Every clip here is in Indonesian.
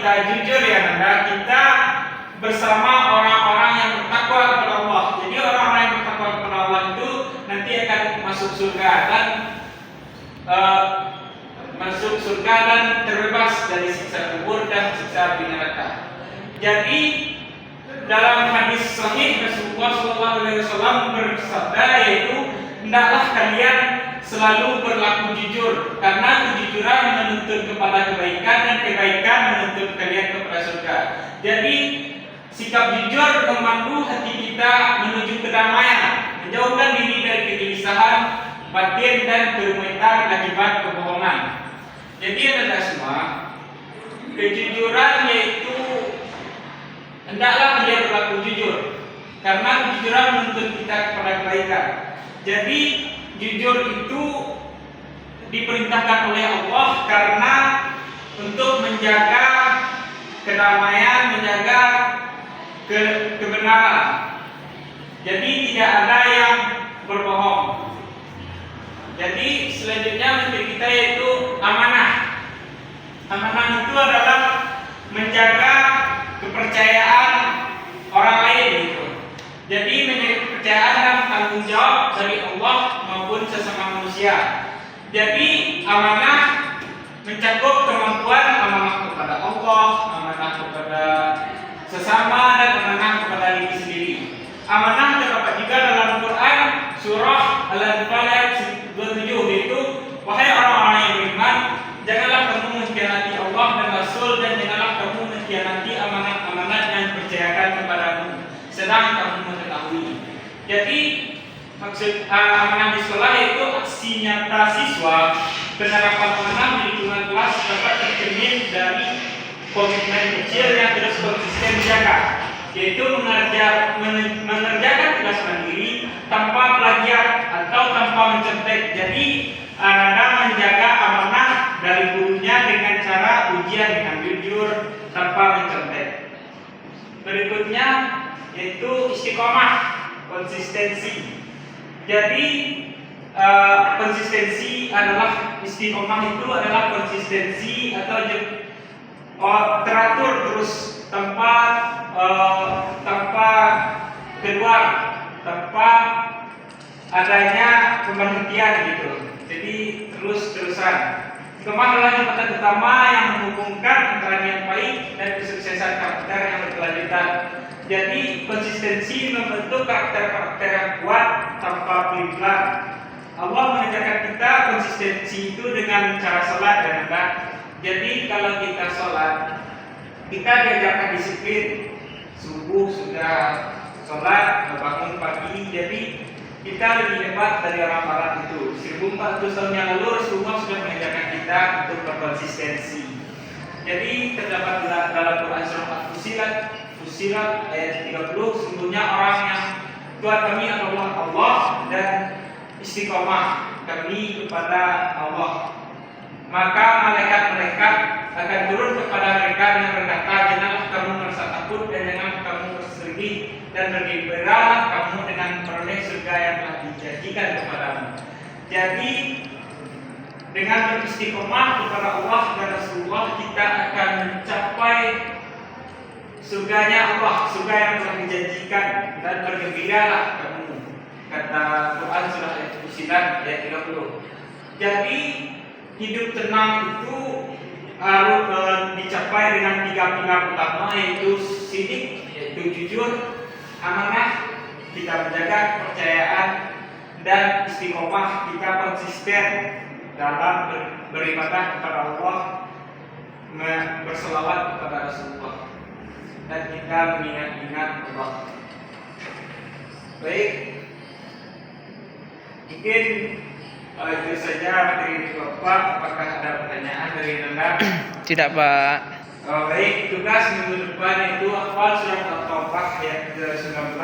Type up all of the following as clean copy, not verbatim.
kita jujur ya Nanda, kita bersama orang-orang yang bertakwa kepada Allah. Jadi orang-orang yang bertakwa kepada Allah itu nanti akan masuk surga dan terbebas dari siksa kubur dan siksa api neraka. Jadi dalam hadis sahih Rasulullah SAW bersabda, yaitu hendaklah kalian selalu berlaku jujur, karena kejujuran menuntun kepada kebaikan dan kebaikan menuntun kalian kepada surga. Jadi sikap jujur memandu hati kita menuju kedamaian, menjauhkan diri dari kegelisahan batin dan kerumitan akibat kebohongan. Jadi anda semua, kejujuran yaitu hendaklah dia berlaku jujur, karena kejujuran menuntun kita kepada kebaikan. Jadi jujur itu diperintahkan oleh Allah karena untuk menjaga kedamaian, menjaga kebenaran. Jadi tidak ada yang berbohong. Jadi selanjutnya menteri kita yaitu amanah. Amanah itu adalah menjaga kepercayaan orang lain gitu. Jadi menjaga kepercayaan dan tanggung jawab dari Allah maupun sesama manusia. Jadi amanah mencakup kemampuan amanah kepada Allah, amanah kepada sesama, dan amanah kepada diri sendiri. Amanah terdapat juga dalam Quran surah Al-Anfal ayat 27, yaitu wahai orang-orang yang beriman, janganlah kamu mengkhianati Allah dan Rasul, dan janganlah kamu mengkhianati amanat-amanat yang dipercayakan kepadamu, sedang kamu mengetahui. Jadi maksud amanah di sekolah itu aksi nyata siswa penerapan amanah di lingkungan kelas dapat tercermin dari komitmen kecil yang terus konsisten dijaga, yaitu mengerjakan tugas mandiri tanpa plagiat atau tanpa mencontek. Jadi Anda menjaga amanah dari gurunya dengan cara ujian dengan jujur tanpa mencontek. Berikutnya yaitu istiqomah, konsistensi. Jadi konsistensi adalah istiqomah itu adalah konsistensi atau teratur terus tanpa keluar, tanpa adanya pemberhentian gitu. Jadi terus-terusan. Istiqomah adalah jembatan utama yang menghubungkan antara niat baik dan kesuksesan karakter yang berkelanjutan. Jadi konsistensi membentuk karakter-karakter yang kuat tanpa pelan-pelan. Allah mengajarkan kita konsistensi itu dengan cara sholat dan ibadah. Jadi kalau kita sholat, kita diajarkan disiplin. Subuh sudah sholat, bangun pagi. Jadi kita lebih hebat dari orang barat itu. 1400 tahun yang lalu Rasulullah sudah mengajarkan kita untuk berkonsistensi. Jadi terdapat dalam Quran surah Fussilat ayat 30, sesungguhnya orang yang Tuhan kami adalah Allah dan istiqomah kami kepada Allah. Maka malaikat-malaikat akan turun kepada mereka dengan berkata, janganlah kamu merasa takut dan jangan kamu bersedih, dan bergembiralah kamu dengan peroleh surga yang telah dijanjikan kepadamu. Jadi dengan beristiqomah kepada Allah dan Rasulullah, kita akan mencapai surganya Allah, surga yang telah dijanjikan, dan bergembiralah kamu, kata Quran surah Fussilat ayat 30. Jadi hidup tenang itu harus dicapai dengan 3 pilar utama, yaitu sidik, yaitu jujur, amanah, kita menjaga kepercayaan, dan istiqomah, kita konsisten dalam beribadah kepada Allah, berselawat kepada Rasulullah, dan kita mengingat-ingat Allah. Baik, mungkin itu saja materi Bapak. Apakah ada pertanyaan dari Anda? Tidak, Pak. Baik, tugas minggu depan itu hafal surat Al-Taubah ayat 19,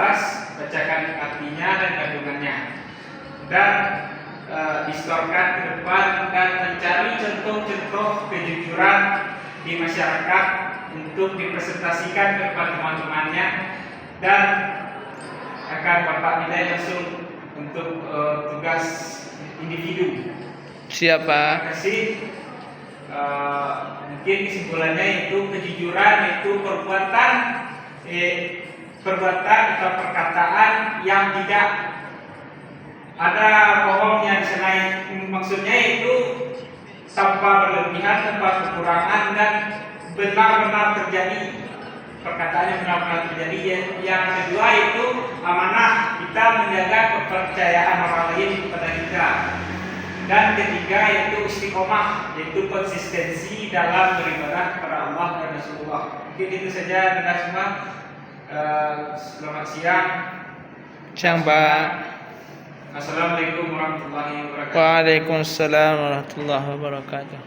bacakan artinya dan kandungannya, dan distorkan ke depan dan mencari contoh-contoh kejujuran di masyarakat untuk dipresentasikan ke depan teman-temannya, dan akan Bapak nilai langsung untuk tugas individu. Siapa? Terima kasih. mungkin kesimpulannya itu kejujuran itu perbuatan atau perkataan yang tidak ada bohongnya di sana. Maksudnya itu tanpa berlebihan, tanpa kekurangan, dan benar-benar terjadi. Perkataan yang benar-benar terjadi. Yang kedua itu amanah, kita menjaga kepercayaan orang lain kepada kita. Dan ketiga yaitu istiqomah, yaitu konsistensi dalam beribadah kepada Allah dan Rasulullah. Mungkin itu saja teman semua. Selamat siang. Siang, Pak. Assalamualaikum warahmatullahi wabarakatuh. Waalaikumsalam warahmatullahi wabarakatuh.